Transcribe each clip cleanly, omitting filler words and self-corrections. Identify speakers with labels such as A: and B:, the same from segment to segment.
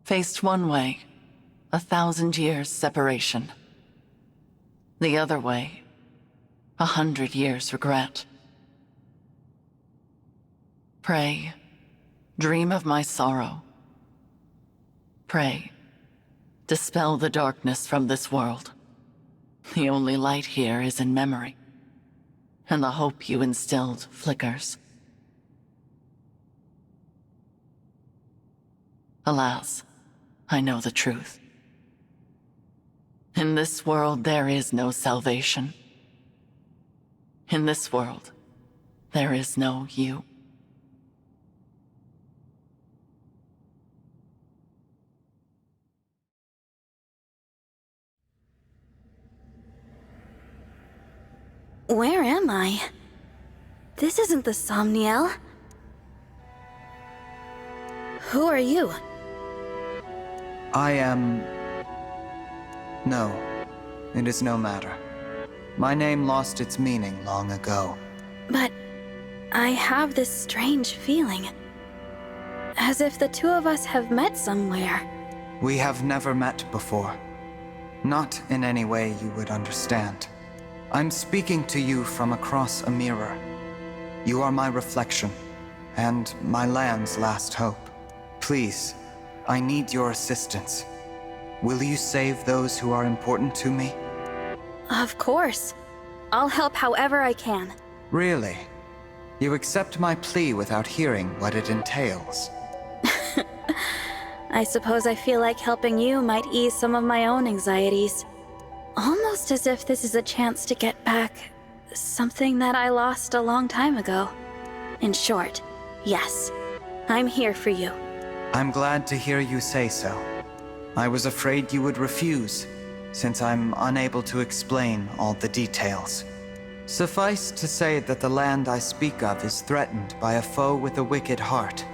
A: Faced one way, 1,000 years separation. The other way, 100 years regret. Pray, dream of my sorrow. Pray, dispel the darkness from this world. The only light here is in memory, and the hope you instilled flickers. Alas, I know the truth. In this world, there is no salvation. In this world, there is no you.
B: Where am I? This isn't the Somniel. Who are you?
C: I am... No, it is no matter. My name lost its meaning long ago.
B: But I have this strange feeling. As if the two of us have met somewhere.
C: We have never met before. Not in any way you would understand. I'm speaking to you from across a mirror. You are my reflection, and my land's last hope. Please, I need your assistance. Will you save those who are important to me?
B: Of course. I'll help however I can.
C: Really? You accept my plea without hearing what it entails?
B: I suppose I feel like helping you might ease some of my own anxieties. Almost as if this is a chance to get back something that I lost a long time ago. In short, yes, I'm here for you.
C: I'm glad to hear you say so. I was afraid you would refuse, since I'm unable to explain all the details. Suffice to say that the land I speak of is threatened by a foe with a wicked heart.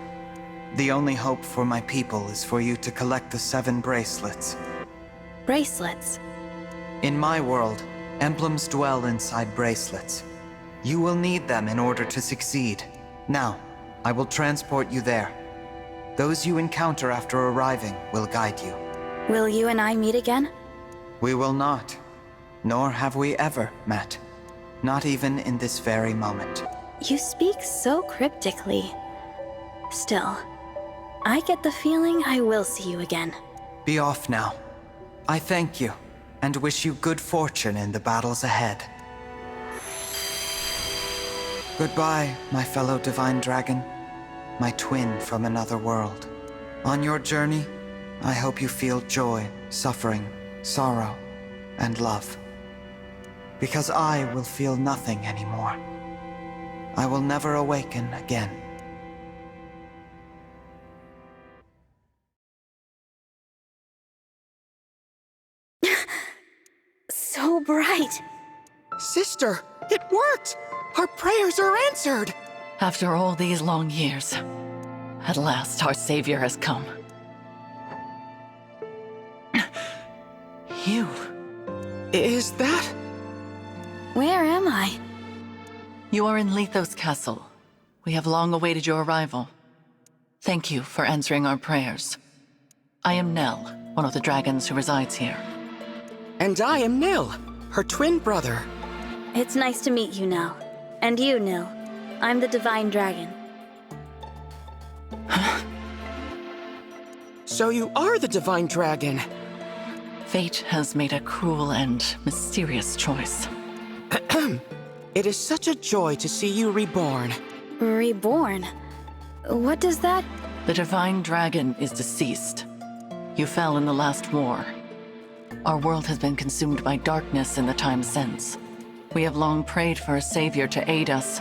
C: The only hope for my people is for you to collect the 7 bracelets.
B: Bracelets?
C: In my world, emblems dwell inside bracelets. You will need them in order to succeed. Now, I will transport you there. Those you encounter after arriving will guide you.
B: Will you and I meet again?
C: We will not. Nor have we ever met. Not even in this very moment.
B: You speak so cryptically. Still, I get the feeling I will see you again.
C: Be off now. I thank you, and wish you good fortune in the battles ahead. Goodbye, my fellow divine dragon, my twin from another world. On your journey, I hope you feel joy, suffering, sorrow, and love. Because I will feel nothing anymore. I will never awaken again.
B: So bright.
D: Sister, it worked! Our prayers are answered!
A: After all these long years, at last our savior has come. You.
D: Is that?
B: Where am I?
A: You are in Lethos Castle. We have long awaited your arrival. Thank you for answering our prayers. I am Nell, one of the dragons who resides here.
D: And I am Nil, her twin brother.
B: It's nice to meet you, Nell. And you, Nil. I'm the Divine Dragon.
D: So you are the Divine Dragon.
A: Fate has made a cruel and mysterious choice.
D: It is such a joy to see you reborn.
B: Reborn? What does that...
A: The Divine Dragon is deceased. You fell in the last war. Our world has been consumed by darkness in the time since. We have long prayed for a savior to aid us,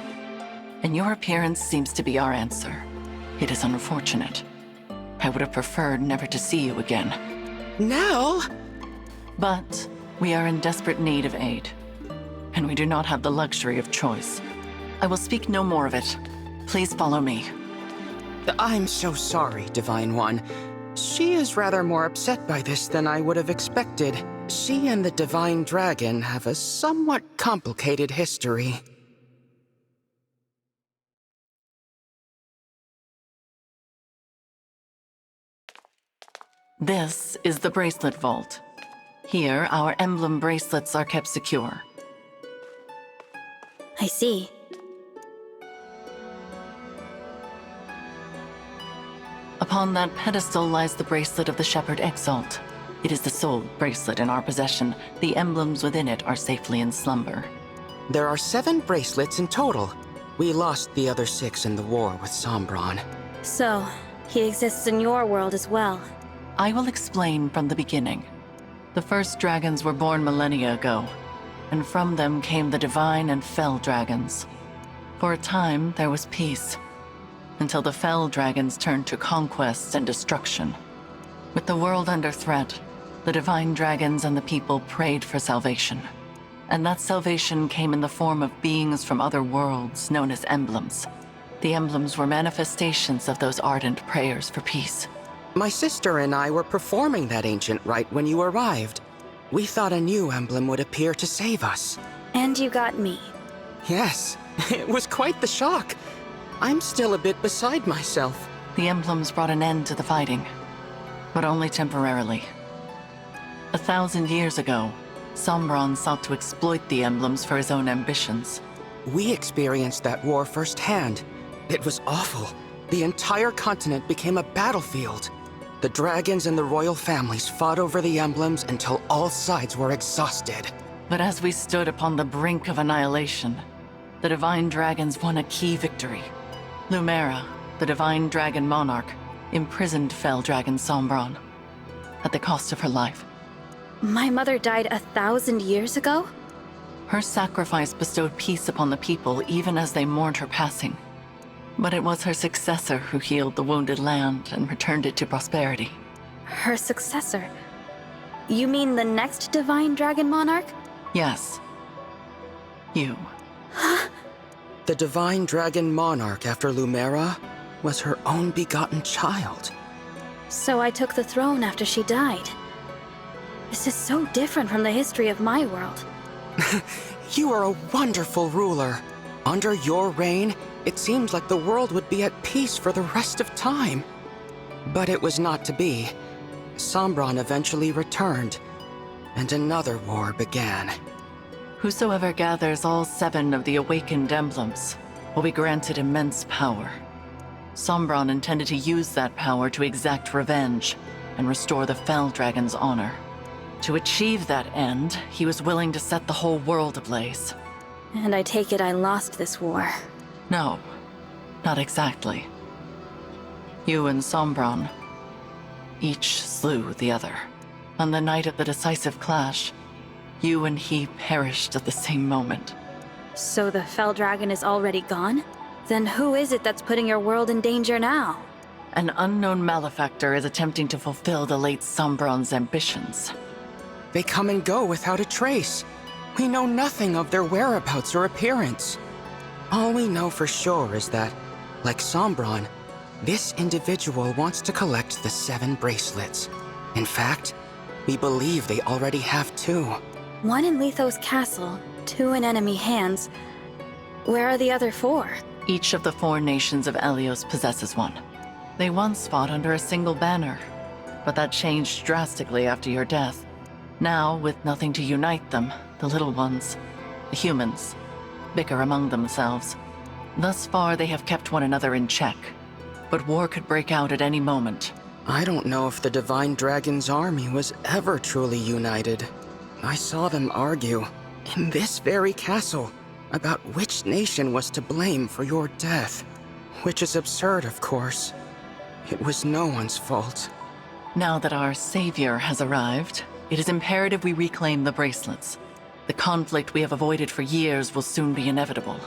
A: and your appearance seems to be our answer. It is unfortunate. I would have preferred never to see you again.
D: Nell?
A: But we are in desperate need of aid, and we do not have the luxury of choice. I will speak no more of it. Please follow me.
D: I'm so sorry, Divine One. She is rather more upset by this than I would have expected. She and the Divine Dragon have a somewhat complicated history.
A: This is the Bracelet Vault. Here, our Emblem bracelets are kept secure.
B: I see.
A: Upon that pedestal lies the bracelet of the Shepherd Exalt. It is the sole bracelet in our possession. The emblems within it are safely in slumber.
D: There are 7 bracelets in total. We lost the other 6 in the war with Sombron.
B: So, he exists in your world as well.
A: I will explain from the beginning. The first dragons were born millennia ago, and from them came the divine and fell dragons. For a time, there was peace, until the fell dragons turned to conquest and destruction. With the world under threat, the divine dragons and the people prayed for salvation. And that salvation came in the form of beings from other worlds known as emblems. The emblems were manifestations of those ardent prayers for peace.
D: My sister and I were performing that ancient rite when you arrived. We thought a new emblem would appear to save us.
B: And you got me.
D: Yes, it was quite the shock. I'm still a bit beside myself.
A: The emblems brought an end to the fighting, but only temporarily. 1,000 years ago, Sombron sought to exploit the emblems for his own ambitions.
D: We experienced that war firsthand. It was awful. The entire continent became a battlefield. The dragons and the royal families fought over the emblems until all sides were exhausted.
A: But as we stood upon the brink of annihilation, the divine dragons won a key victory. Lumera, the divine dragon monarch, imprisoned fell dragon Sombron, at the cost of her life.
B: My mother died 1,000 years ago?
A: Her sacrifice bestowed peace upon the people even as they mourned her passing. But it was her successor who healed the wounded land and returned it to prosperity.
B: Her successor? You mean the next divine dragon monarch?
A: Yes. You.
D: The divine dragon monarch after Lumera was her own begotten child.
B: So I took the throne after she died. This is so different from the history of my world.
D: You are a wonderful ruler. Under your reign, it seems like the world would be at peace for the rest of time. But it was not to be. Sombron eventually returned, and another war began.
A: Whosoever gathers all 7 of the awakened emblems will be granted immense power. Sombron intended to use that power to exact revenge and restore the Fell Dragon's honor. To achieve that end, he was willing to set the whole world ablaze.
B: And I take it I lost this war.
A: No, not exactly. You and Sombron, each slew the other. On the night of the decisive clash, you and he perished at the same moment.
B: So the Fell Dragon is already gone? Then who is it that's putting your world in danger now?
A: An unknown malefactor is attempting to fulfill the late Sombron's ambitions.
D: They come and go without a trace. We know nothing of their whereabouts or appearance. All we know for sure is that, like Sombron, this individual wants to collect the 7 bracelets. In fact, we believe they already have 2.
B: 1 in Lithos Castle, 2 in enemy hands. Where are the other 4?
A: Each of the 4 nations of Elios possesses one. They once fought under a single banner, but that changed drastically after your death. Now, with nothing to unite them, the little ones, the humans, bicker among themselves. Thus far, they have kept one another in check, but war could break out at any moment.
D: I don't know if the Divine Dragon's army was ever truly united. I saw them argue, in this very castle, about which nation was to blame for your death. Which is absurd, of course. It was no one's fault.
A: Now that our savior has arrived, it is imperative we reclaim the bracelets. The conflict we have avoided for years will soon be inevitable.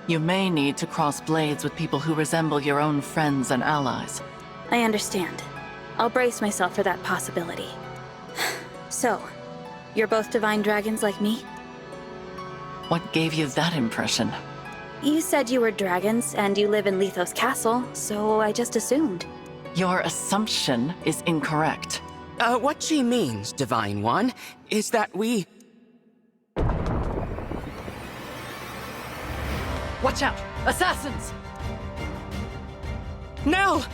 A: You may need to cross blades with people who resemble your own friends and allies.
B: I understand. I'll brace myself for that possibility. So, you're both divine dragons like me?
A: What gave you that impression?
B: You said you were dragons, and you live in Lithos Castle, so I just assumed.
A: Your assumption is incorrect.
D: What she means, Divine One, is that we...
A: Watch out! Assassins!
D: Nell!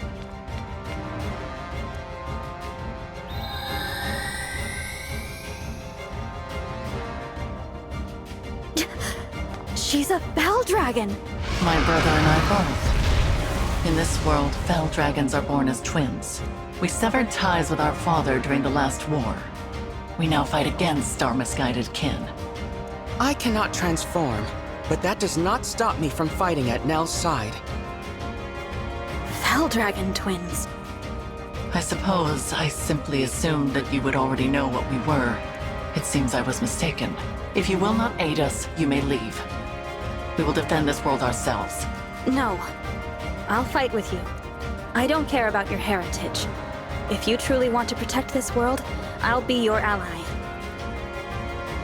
B: She's a Bell Dragon!
A: My brother and I both. In this world, Fell Dragons are born as twins. We severed ties with our father during the last war. We now fight against our misguided kin.
D: I cannot transform, but that does not stop me from fighting at Nell's side.
B: Bell Dragon twins.
A: I suppose I simply assumed that you would already know what we were. It seems I was mistaken. If you will not aid us, you may leave. We will defend this world ourselves.
B: No. I'll fight with you. I don't care about your heritage. If you truly want to protect this world, I'll be your ally.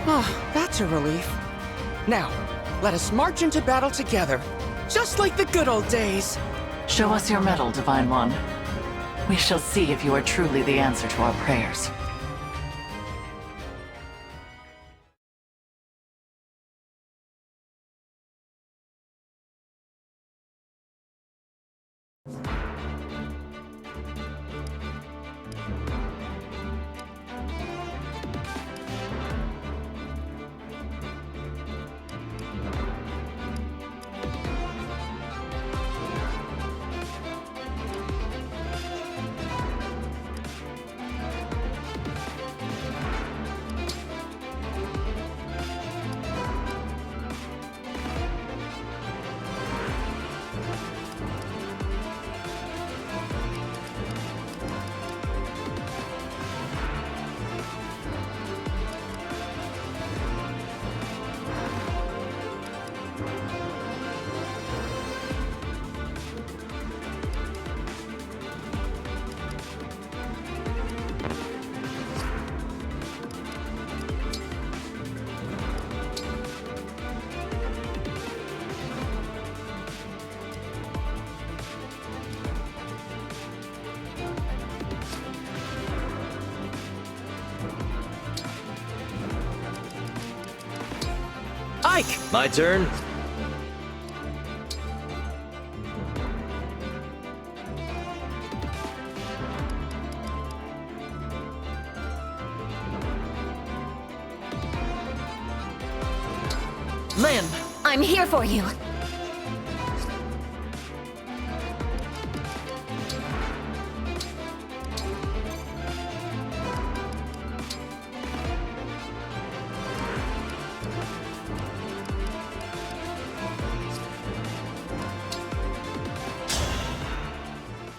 D: Oh, that's a relief. Now, let us march into battle together, just like the good old days.
A: Show us your medal, Divine One. We shall see if you are truly the answer to our prayers.
D: Ike!
E: My turn.
A: Lynn!
B: I'm here for you!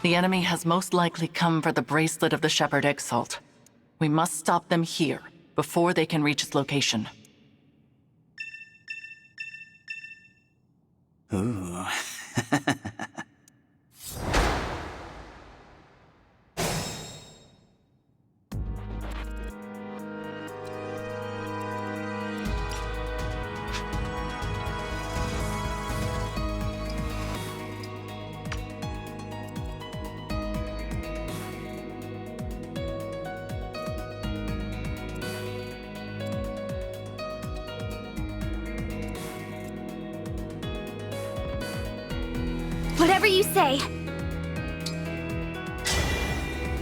A: The enemy has most likely come for the bracelet of the Shepherd Exalt. We must stop them here, before they can reach its location.
E: Ooh.
F: Whatever you say.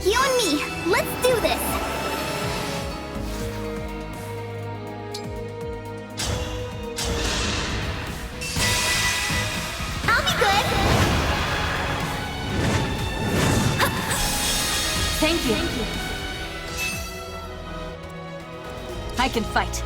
F: You and me, let's do this! I'll be good!
B: Thank you. I can fight.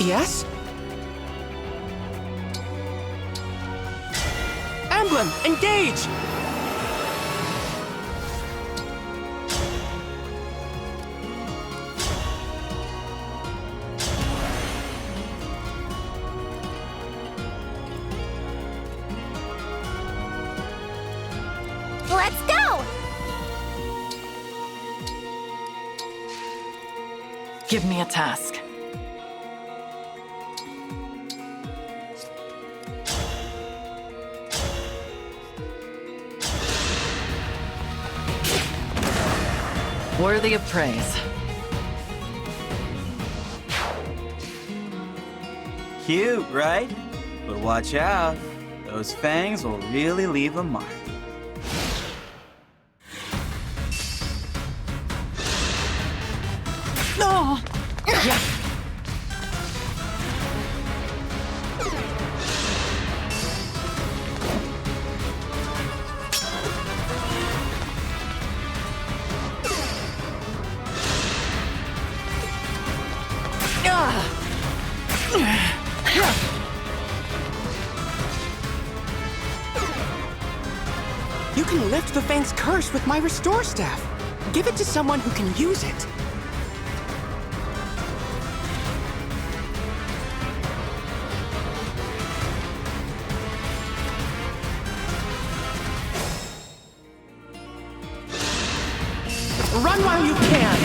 D: Yes? Emblem, engage!
F: Let's go!
A: Give me a task. Worthy of praise.
E: Cute, right? But watch out. Those fangs will really leave a mark.
A: Oh! Yeah.
D: You can lift the Fang's curse with my Restore Staff. Give it to someone who can use it. Run while you can!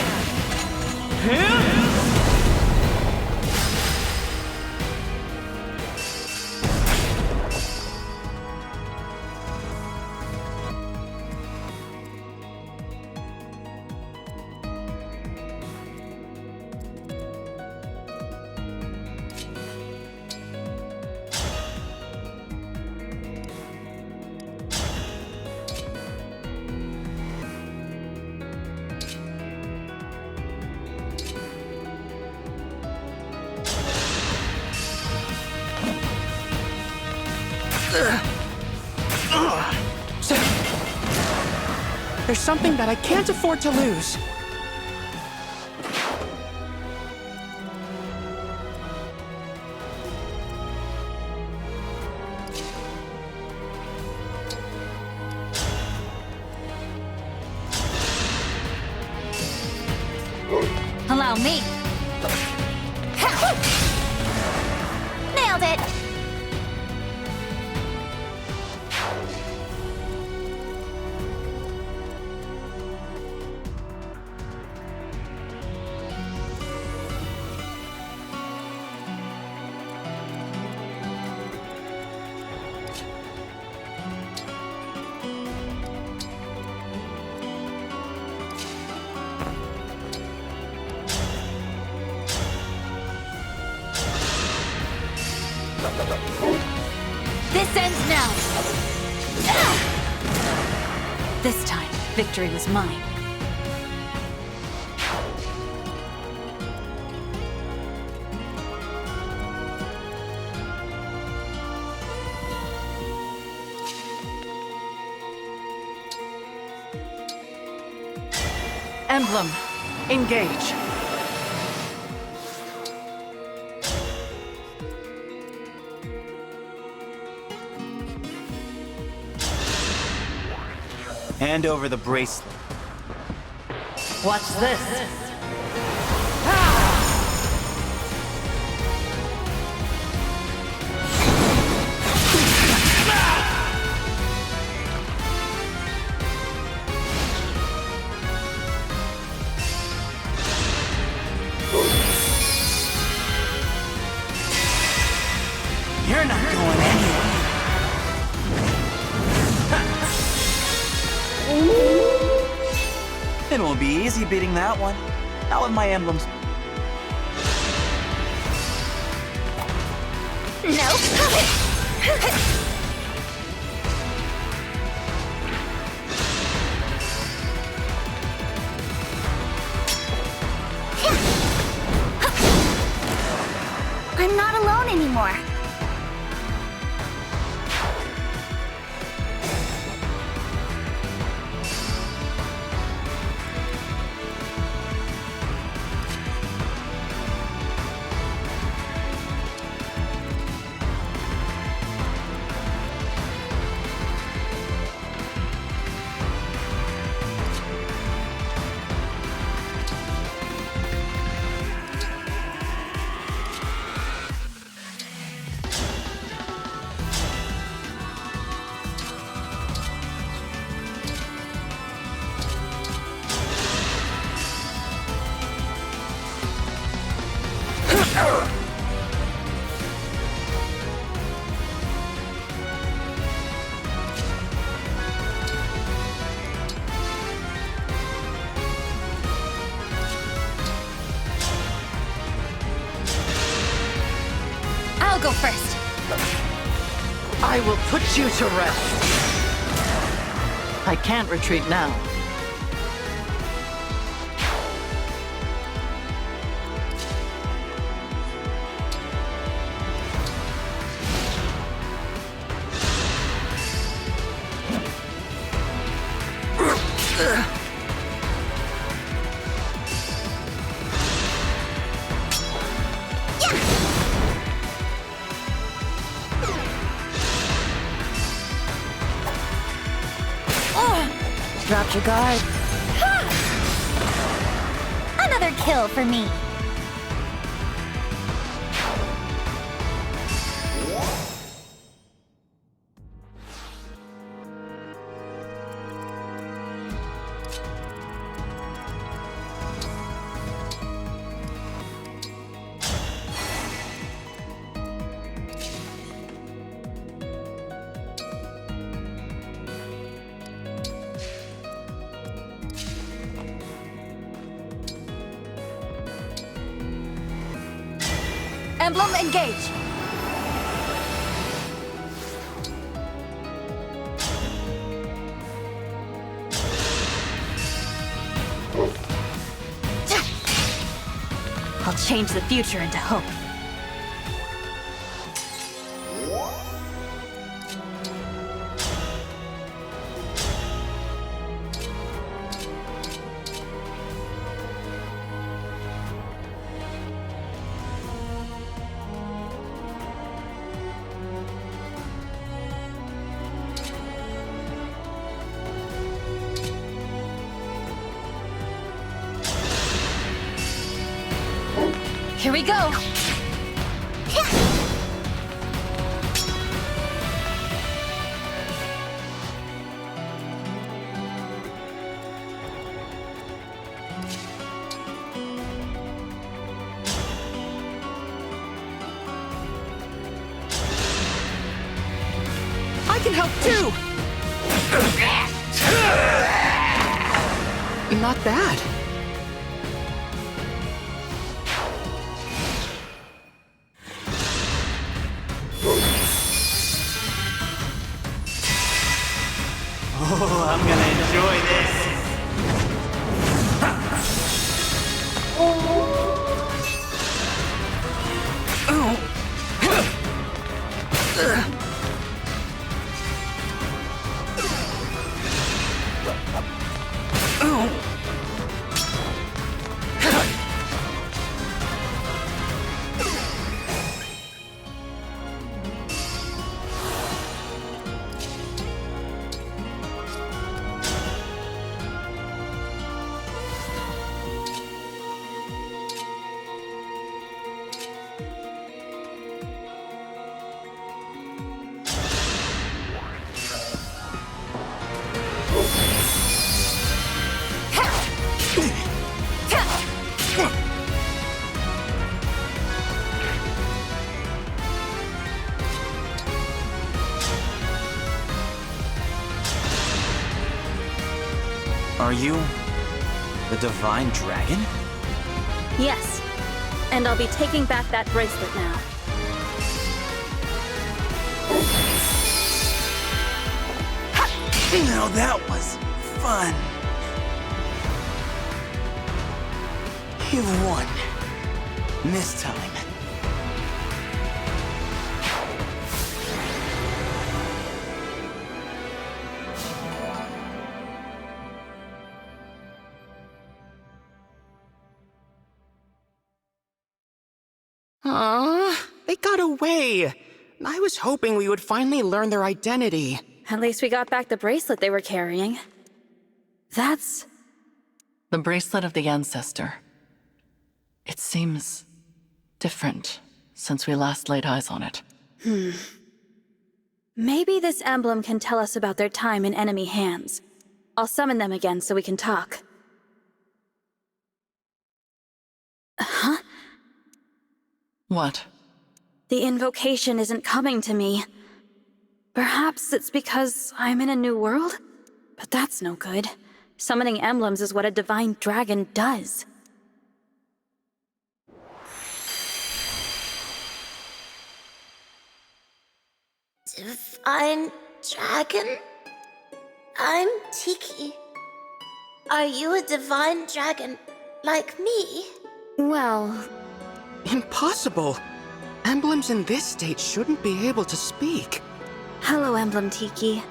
D: There's something that I can't afford to lose.
F: Allow me. Nailed it. This ends now. This time, victory was mine.
A: Emblem, engage.
E: Hand over the bracelet.
A: Watch this.
E: You're not going anywhere. It won't be easy beating that one. Not with my emblems.
F: No. I'm not alone anymore. go first.
A: I will put you to rest. I can't retreat now.
F: Dropped your guard. Another kill for me. Emblem, engage! I'll change the future into hope. Here we go!
D: I can help too! Not bad.
E: Oh, I'm gonna enjoy this. Are you the Divine Dragon?
B: Yes. And I'll be taking back that bracelet now.
E: Now that was fun. You've won. This time.
D: They got away. I was hoping we would finally learn their identity.
B: At least we got back the bracelet they were carrying. That's...
A: The bracelet of the ancestor. It seems different since we last laid eyes on it.
B: Maybe this emblem can tell us about their time in enemy hands. I'll summon them again so we can talk. Huh?
A: What?
B: The invocation isn't coming to me. Perhaps it's because I'm in a new world? But that's no good. Summoning emblems is what a divine dragon does.
G: Divine Dragon? I'm Tiki. Are you a divine dragon like me?
B: Well,
D: Impossible! Emblems in this state shouldn't be able to speak.
B: hello, Emblem Tiki.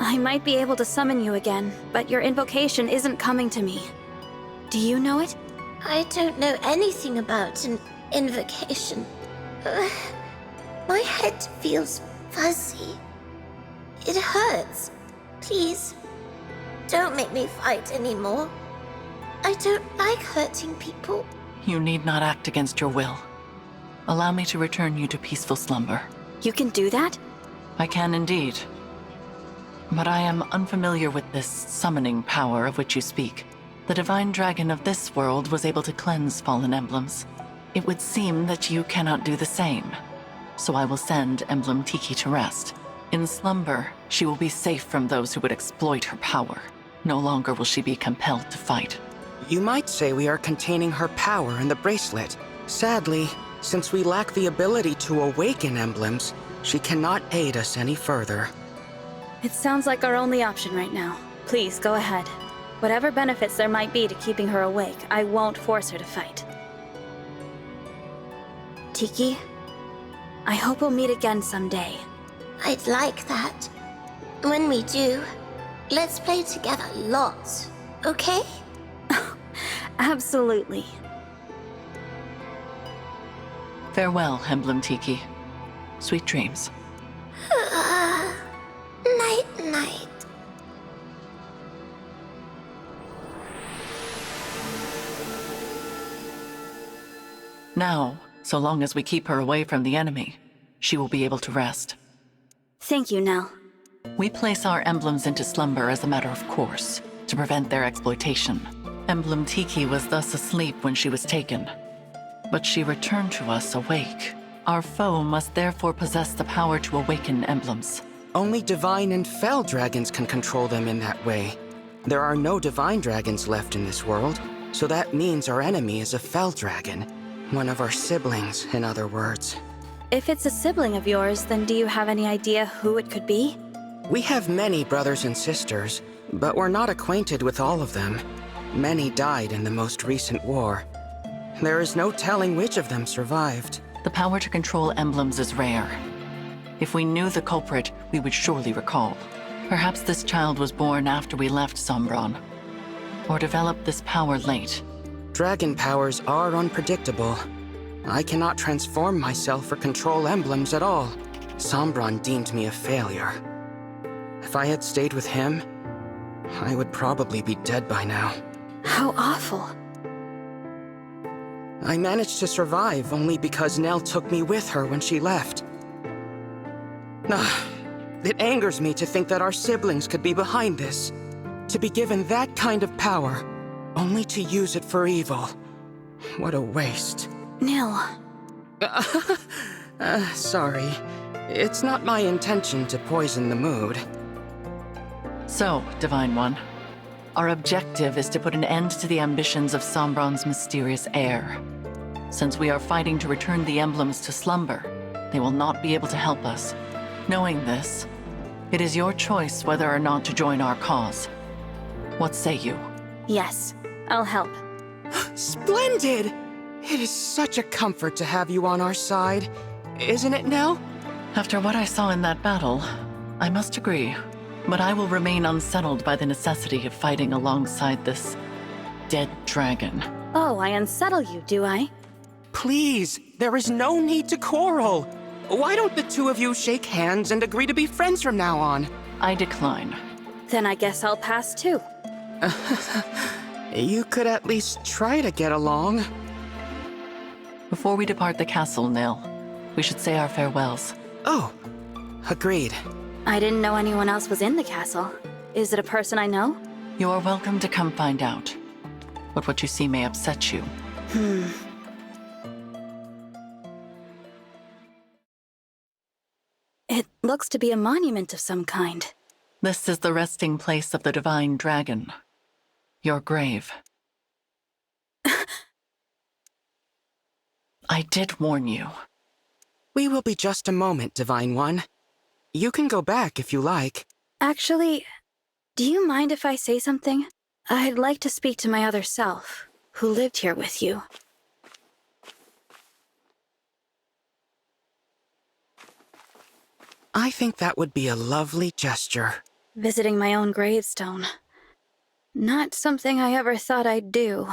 B: I might be able to summon you again, but your invocation isn't coming to me. Do you know it?
G: I don't know anything about an invocation. My head feels fuzzy. It hurts. Please, don't make me fight anymore. I don't like hurting people.
A: You need not act against your will. Allow me to return you to peaceful slumber.
B: You can do that?
A: I can indeed. But I am unfamiliar with this summoning power of which you speak. The divine dragon of this world was able to cleanse fallen emblems. It would seem that you cannot do the same. So I will send Emblem Tiki to rest. In slumber, she will be safe from those who would exploit her power. No longer will she be compelled to fight.
D: You might say we are containing her power in the bracelet. Sadly, since we lack the ability to awaken emblems, she cannot aid us any further.
B: It sounds like our only option right now. Please, go ahead. Whatever benefits there might be to keeping her awake, I won't force her to fight. Tiki, I hope we'll meet again someday.
G: I'd like that. When we do, let's play together lots, okay?
B: Absolutely.
A: Farewell, Emblem Tiki. Sweet dreams.
G: Night-night.
A: Now, so long as we keep her away from the enemy, she will be able to rest.
B: Thank you, Nell.
A: We place our emblems into slumber as a matter of course, to prevent their exploitation. Emblem Tiki was thus asleep when she was taken. But she returned to us awake. Our foe must therefore possess the power to awaken emblems.
D: Only divine and fell dragons can control them in that way. There are no divine dragons left in this world, so that means our enemy is a fell dragon. One of our siblings, in other words.
B: If it's a sibling of yours, then do you have any idea who it could be?
D: We have many brothers and sisters, but we're not acquainted with all of them. Many died in the most recent war. There is no telling which of them survived.
A: The power to control emblems is rare. If we knew the culprit, we would surely recall. Perhaps this child was born after we left Sombron, or developed this power late.
D: Dragon powers are unpredictable. I cannot transform myself or control emblems at all. Sombron deemed me a failure. If I had stayed with him, I would probably be dead by now.
B: How awful.
D: I managed to survive only because Nell took me with her when she left. It angers me to think that our siblings could be behind this. To be given that kind of power, only to use it for evil. What a waste.
B: Nil.
D: Sorry. It's not my intention to poison the mood.
A: So, Divine One, our objective is to put an end to the ambitions of Sombron's mysterious heir. Since we are fighting to return the emblems to slumber, they will not be able to help us. Knowing this, it is your choice whether or not to join our cause. What say you?
B: Yes, I'll help.
D: Splendid! It is such a comfort to have you on our side. Isn't it, Nell?
A: After what I saw in that battle, I must agree. But I will remain unsettled by the necessity of fighting alongside this dead dragon.
B: Oh, I unsettle you, do I?
D: Please, there is no need to quarrel. Why don't the two of you shake hands and agree to be friends from now on?
A: I decline.
B: Then I guess I'll pass too.
D: You could at least try to get along.
A: Before we depart the castle, Nil, we should say our farewells.
D: Oh, agreed.
B: I didn't know anyone else was in the castle. Is it a person I know?
A: You are welcome to come find out. But what you see may upset you.
B: It looks to be a monument of some kind.
A: This is the resting place of the divine dragon. Your grave. I did warn you.
D: We will be just a moment, Divine One. You can go back if you like.
B: Actually, do you mind if I say something? I'd like to speak to my other self, who lived here with you.
D: I think that would be a lovely gesture.
B: Visiting my own gravestone. Not something I ever thought I'd do.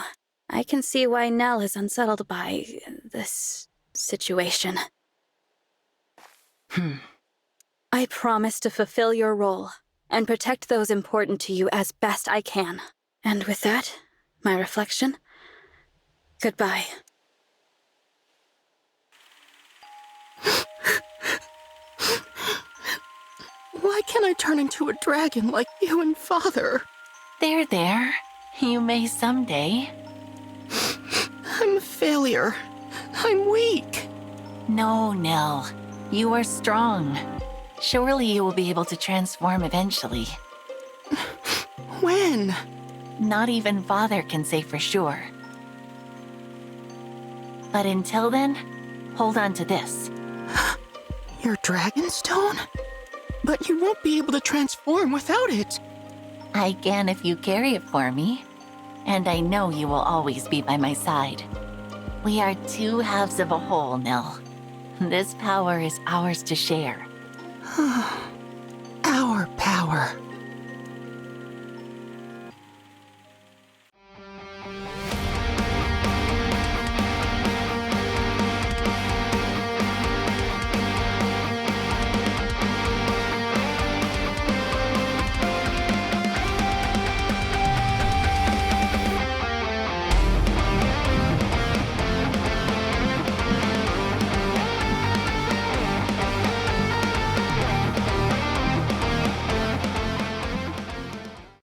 B: I can see why Nell is unsettled by this situation. I promise to fulfill your role and protect those important to you as best I can. And with that, my reflection, goodbye.
D: Why can't I turn into a dragon like you and Father?
A: There. You may someday.
D: I'm a failure. I'm weak.
A: No, Nell. You are strong. Surely you will be able to transform eventually.
D: When?
A: Not even Father can say for sure. But until then, hold on to this.
D: Your Dragonstone? But you won't be able to transform without it.
A: I can if you carry it for me. And I know you will always be by my side. We are two halves of a whole, Nell. This power is ours to share.